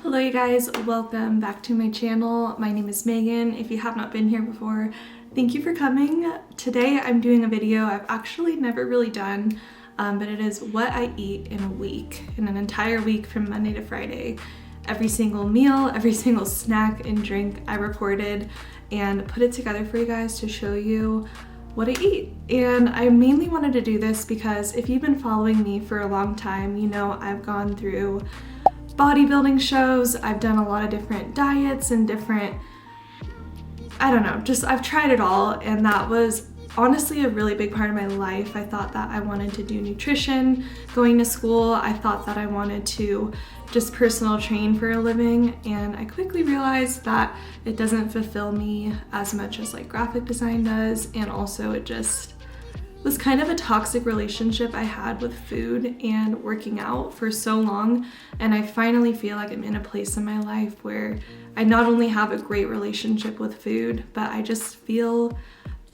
Hello you guys, welcome back to my channel. My name is Megan. If you have not been here before, thank you for coming. Today I'm doing a video I've actually never really done, but it is what I eat in a week, in an entire week from Monday to Friday. Every single meal, every single snack and drink I recorded and put it together for you guys to show you what I eat. And I mainly wanted to do this because if you've been following me for a long time, you know I've gone through bodybuilding shows. I've done a lot of different diets and different, I've tried it all, and that was honestly a really big part of my life. I thought that I wanted to do nutrition going to school. I thought that I wanted to just personal train for a living, and I quickly realized that it doesn't fulfill me as much as like graphic design does, and also it just was kind of a toxic relationship I had with food and working out for so long. And I finally feel like I'm in a place in my life where I not only have a great relationship with food, but I just feel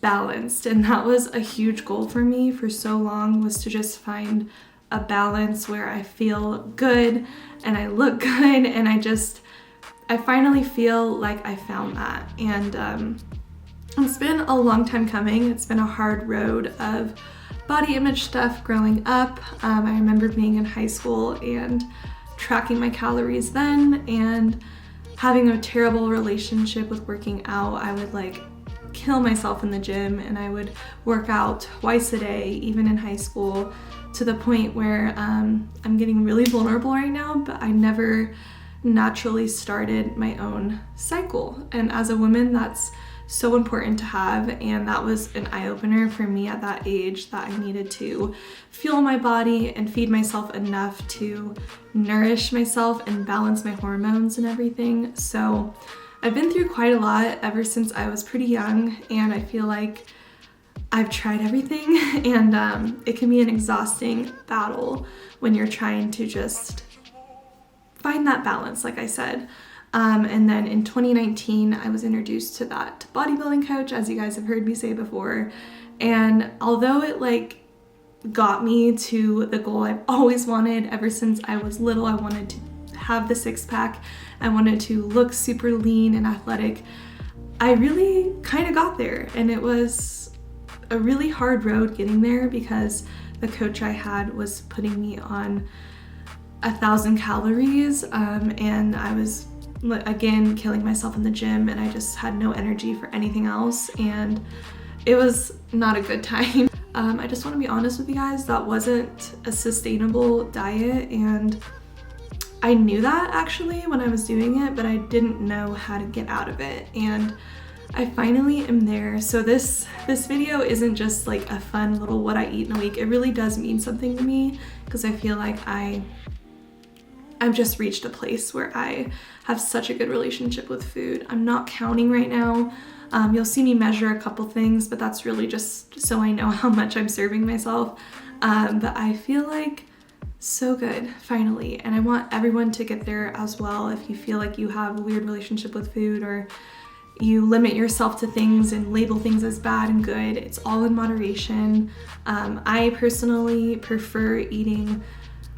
balanced. And that was a huge goal for me for so long, was to just find a balance where I feel good and I look good, and I finally feel like I found that. And it's been a long time coming. It's been a hard road of body image stuff growing up. I remember being in high school and tracking my calories then and having a terrible relationship with working out. I would like kill myself in the gym, and I would work out twice a day, even in high school, to the point where I'm getting really vulnerable right now, but I never naturally started my own cycle. And as a woman, that's so important to have, and that was an eye-opener for me at that age, that I needed to fuel my body and feed myself enough to nourish myself and balance my hormones and everything. So I've been through quite a lot ever since I was pretty young, and I feel like I've tried everything, and it can be an exhausting battle when you're trying to just find that balance, like I said. And then in 2019, I was introduced to that bodybuilding coach, as you guys have heard me say before. And although it like got me to the goal I've always wanted ever since I was little, I wanted to have the six-pack, I wanted to look super lean and athletic, I really kind of got there. And it was a really hard road getting there because the coach I had was putting me on 1,000 calories, and I was again killing myself in the gym, and I just had no energy for anything else, and it was not a good time. I just want to be honest with you guys, that wasn't a sustainable diet, and I knew that actually when I was doing it, but I didn't know how to get out of it, and I finally am there. So this video isn't just like a fun little what I eat in a week. It really does mean something to me, because I feel like I've just reached a place where I have such a good relationship with food. I'm not counting right now. You'll see me measure a couple things, but that's really just so I know how much I'm serving myself. But I feel like so good, finally. And I want everyone to get there as well. If you feel like you have a weird relationship with food, or you limit yourself to things and label things as bad and good, it's all in moderation. I personally prefer eating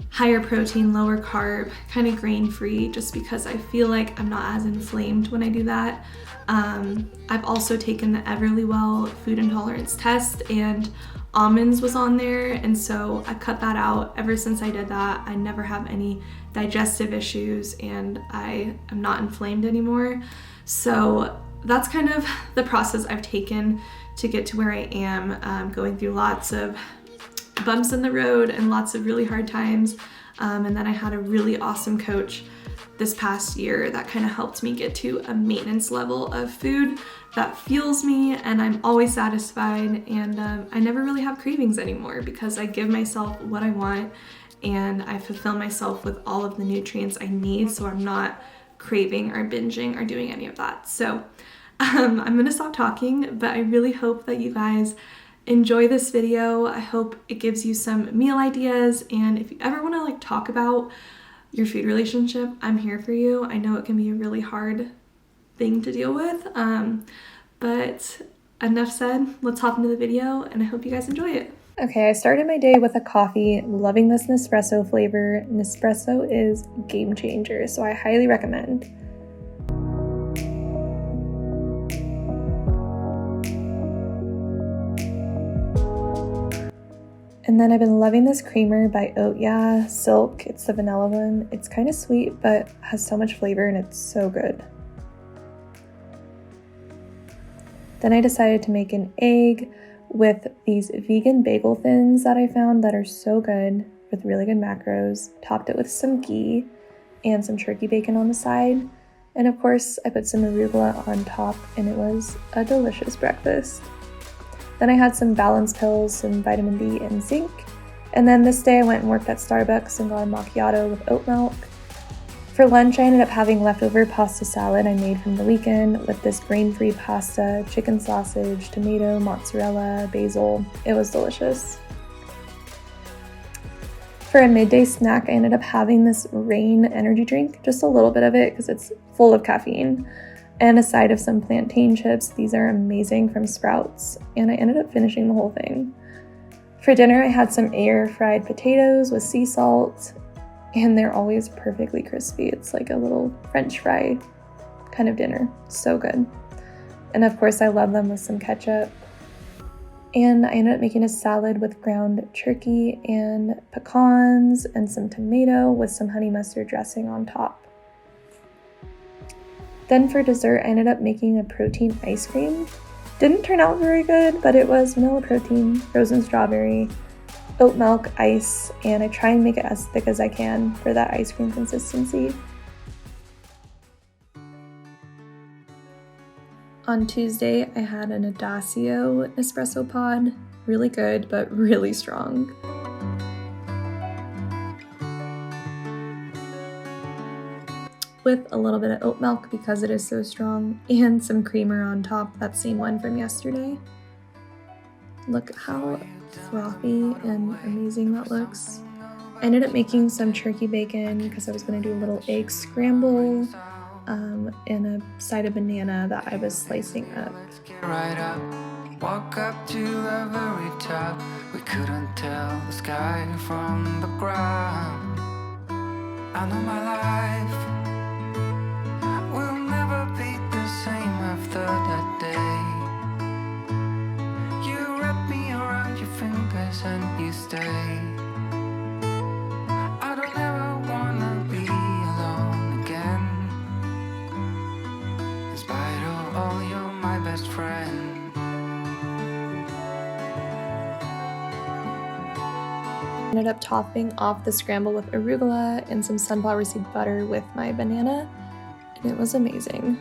higher protein, lower carb, kind of grain-free, just because I feel like I'm not as inflamed when I do that. I've also taken the Everlywell food intolerance test, and almonds was on there, and so I cut that out. Ever since I did that, I never have any digestive issues, and I am not inflamed anymore. So that's kind of the process I've taken to get to where I am, going through lots of bumps in the road and lots of really hard times. And then I had a really awesome coach this past year that kind of helped me get to a maintenance level of food that fuels me, and I'm always satisfied, and I never really have cravings anymore because I give myself what I want and I fulfill myself with all of the nutrients I need, so I'm not craving or binging or doing any of that. So I'm gonna stop talking, but I really hope that you guys enjoy this video. I hope it gives you some meal ideas, and if you ever want to like talk about your food relationship, I'm here for you. I know it can be a really hard thing to deal with, but enough said, let's hop into the video, and I hope you guys enjoy it. Okay, I started my day with a coffee, loving this Nespresso flavor. Nespresso is a game changer, so I highly recommend. And then I've been loving this creamer by OUT Silk. It's the vanilla one. It's kind of sweet, but has so much flavor and it's so good. Then I decided to make an egg with these vegan bagel thins that I found that are so good with really good macros. Topped it with some ghee and some turkey bacon on the side. And of course, I put some arugula on top and it was a delicious breakfast. Then I had some balance pills, some vitamin D and zinc. And then this day I went and worked at Starbucks and got a macchiato with oat milk. For lunch, I ended up having leftover pasta salad I made from the weekend with this grain-free pasta, chicken sausage, tomato, mozzarella, basil. It was delicious. For a midday snack, I ended up having this Rain energy drink, just a little bit of it because it's full of caffeine, and a side of some plantain chips. These are amazing from Sprouts, and I ended up finishing the whole thing. For dinner, I had some air-fried potatoes with sea salt, and they're always perfectly crispy. It's like a little French fry kind of dinner. So good. And of course, I love them with some ketchup. And I ended up making a salad with ground turkey and pecans and some tomato with some honey mustard dressing on top. Then for dessert, I ended up making a protein ice cream. Didn't turn out very good, but it was vanilla protein, frozen strawberry, oat milk, ice, and I try and make it as thick as I can for that ice cream consistency. On Tuesday, I had an Audacio espresso pod. Really good, but really strong. With a little bit of oat milk because it is so strong, and some creamer on top, that same one from yesterday. Look how frothy and amazing that looks. I ended up making some turkey bacon because I was going to do a little egg scramble and a side of banana that I was slicing up. Walk up to the very top. We couldn't tell the sky from the ground. I know my life will never be the same after that day. You wrap me around your fingers and you stay. I don't ever wanna be alone again. In spite of all, you're my best friend. Ended up topping off the scramble with arugula and some sunflower seed butter with my banana, and it was amazing.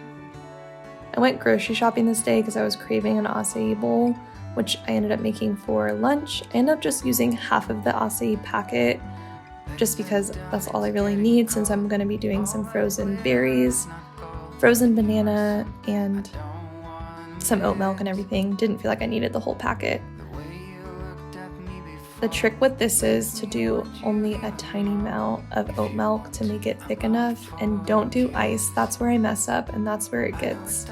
I went grocery shopping this day because I was craving an acai bowl, which I ended up making for lunch. I ended up just using half of the acai packet just because that's all I really need since I'm going to be doing some frozen berries, frozen banana, and some oat milk and everything. Didn't feel like I needed the whole packet. The trick with this is to do only a tiny amount of oat milk to make it thick enough, and don't do ice. That's where I mess up, and that's where it gets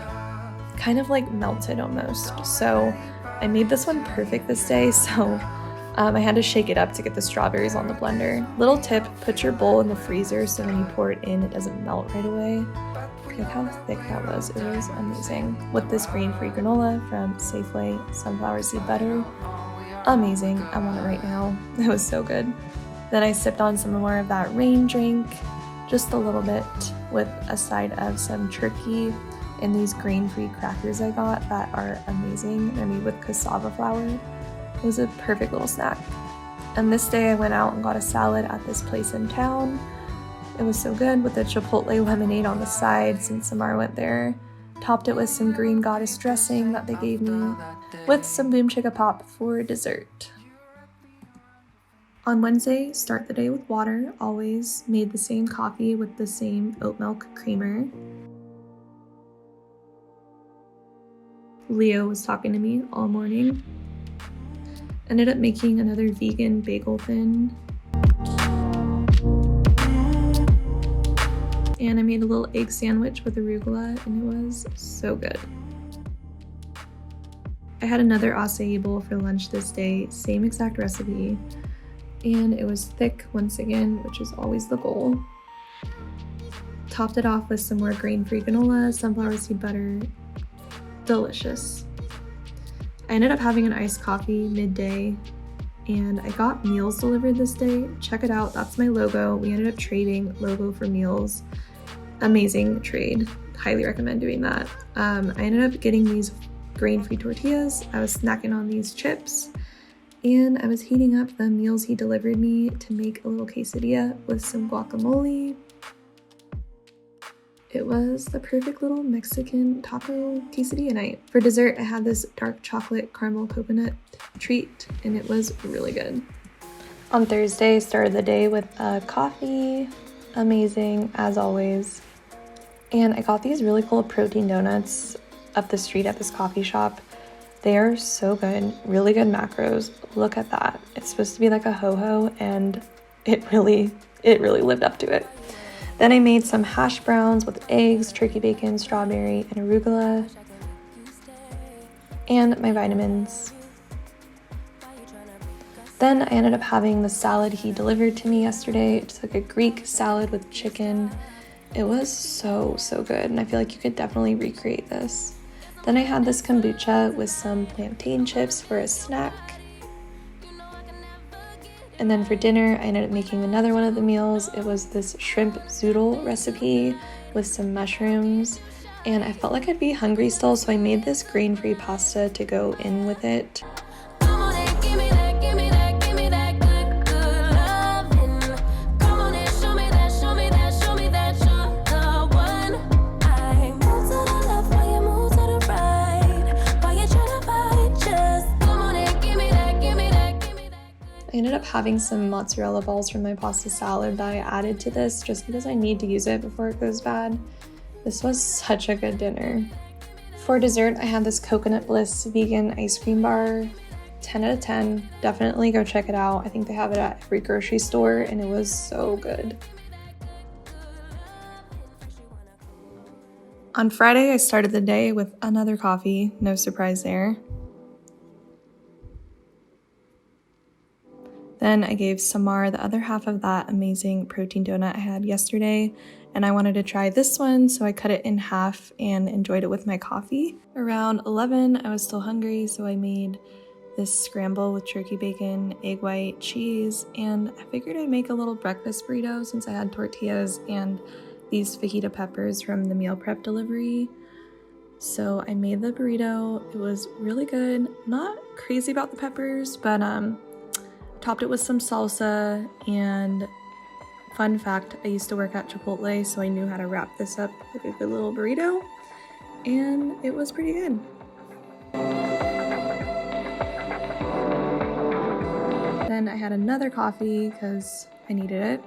kind of like melted almost. So I made this one perfect this day, so I had to shake it up to get the strawberries on the blender. Little tip, put your bowl in the freezer so when you pour it in, it doesn't melt right away. Look how thick that was. It was amazing. With this grain-free granola from Safeway sunflower seed butter. Amazing. I want it right now. It was so good. Then I sipped on some more of that Rain drink, just a little bit, with a side of some turkey and these grain-free crackers I got that are amazing. They're made with cassava flour. It was a perfect little snack. And this day I went out and got a salad at this place in town. It was so good with the chipotle lemonade on the side since Samara went there. Topped it with some green goddess dressing that they gave me, with some boom chicka pop for dessert. On Wednesday, start the day with water, always. Made the same coffee with the same oat milk creamer. Leo was talking to me all morning. Ended up making another vegan bagel thin. And I made a little egg sandwich with arugula, and it was so good. I had another acai bowl for lunch this day, same exact recipe, and it was thick once again, which is always the goal. Topped it off with some more grain-free granola, sunflower seed butter. Delicious. I ended up having an iced coffee midday, and I got meals delivered this day. Check it out, that's my logo. We ended up trading logo for meals. Amazing trade, highly recommend doing that. I ended up getting these grain-free tortillas. I was snacking on these chips, and I was heating up the meals he delivered me to make a little quesadilla with some guacamole. It was the perfect little Mexican taco quesadilla night. For dessert, I had this dark chocolate caramel coconut treat, and it was really good. On Thursday, I started the day with a coffee. Amazing, as always. And I got these really cool protein donuts up the street at this coffee shop. They are so good, really good macros. Look at that. It's supposed to be like a ho-ho, and it really lived up to it. Then I made some hash browns with eggs, turkey bacon, strawberry, and arugula, and my vitamins. Then I ended up having the salad he delivered to me yesterday. It's like a Greek salad with chicken. It was so good, and I feel like you could definitely recreate this. Then I had this kombucha with some plantain chips for a snack. And then for dinner, I ended up making another one of the meals. It was this shrimp zoodle recipe with some mushrooms. And I felt like I'd be hungry still, so I made this grain-free pasta to go in with it. I ended up having some mozzarella balls from my pasta salad that I added to this just because I need to use it before it goes bad. This was such a good dinner. For dessert, I had this Coconut Bliss vegan ice cream bar. 10 out of 10. Definitely go check it out. I think they have it at every grocery store, and it was so good. On Friday, I started the day with another coffee. No surprise there. Then I gave Samar the other half of that amazing protein donut I had yesterday, and I wanted to try this one, so I cut it in half and enjoyed it with my coffee. Around 11, I was still hungry, so I made this scramble with turkey bacon, egg white, cheese, and I figured I'd make a little breakfast burrito since I had tortillas and these fajita peppers from the meal prep delivery. So I made the burrito. It was really good. Not crazy about the peppers, but topped it with some salsa, and fun fact, I used to work at Chipotle, so I knew how to wrap this up like a good little burrito, and it was pretty good. Then I had another coffee because I needed it.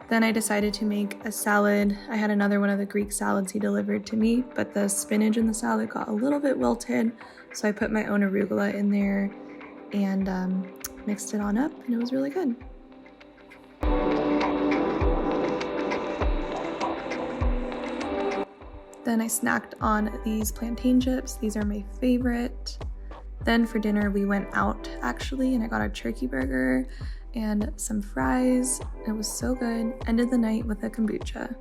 Then I decided to make a salad. I had another one of the Greek salads he delivered to me, but the spinach in the salad got a little bit wilted, so I put my own arugula in there and mixed it on up, and it was really good. Then I snacked on these plantain chips. These are my favorite. Then for dinner, we went out actually, and I got a turkey burger and some fries. It was so good. Ended the night with a kombucha.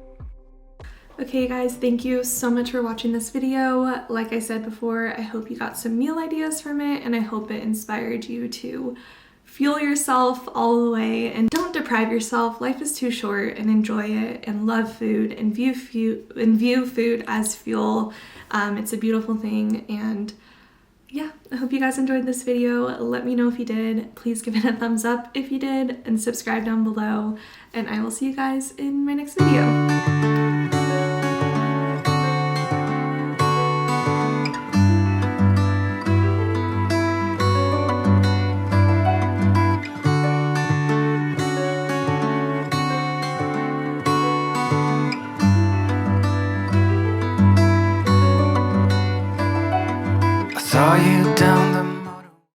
Okay guys, thank you so much for watching this video. Like I said before, I hope you got some meal ideas from it, and I hope it inspired you to fuel yourself all the way and don't deprive yourself. Life is too short, and enjoy it and love food and view food as fuel. It's a beautiful thing, and yeah, I hope you guys enjoyed this video. Let me know if you did. Please give it a thumbs up if you did, and subscribe down below, and I will see you guys in my next video.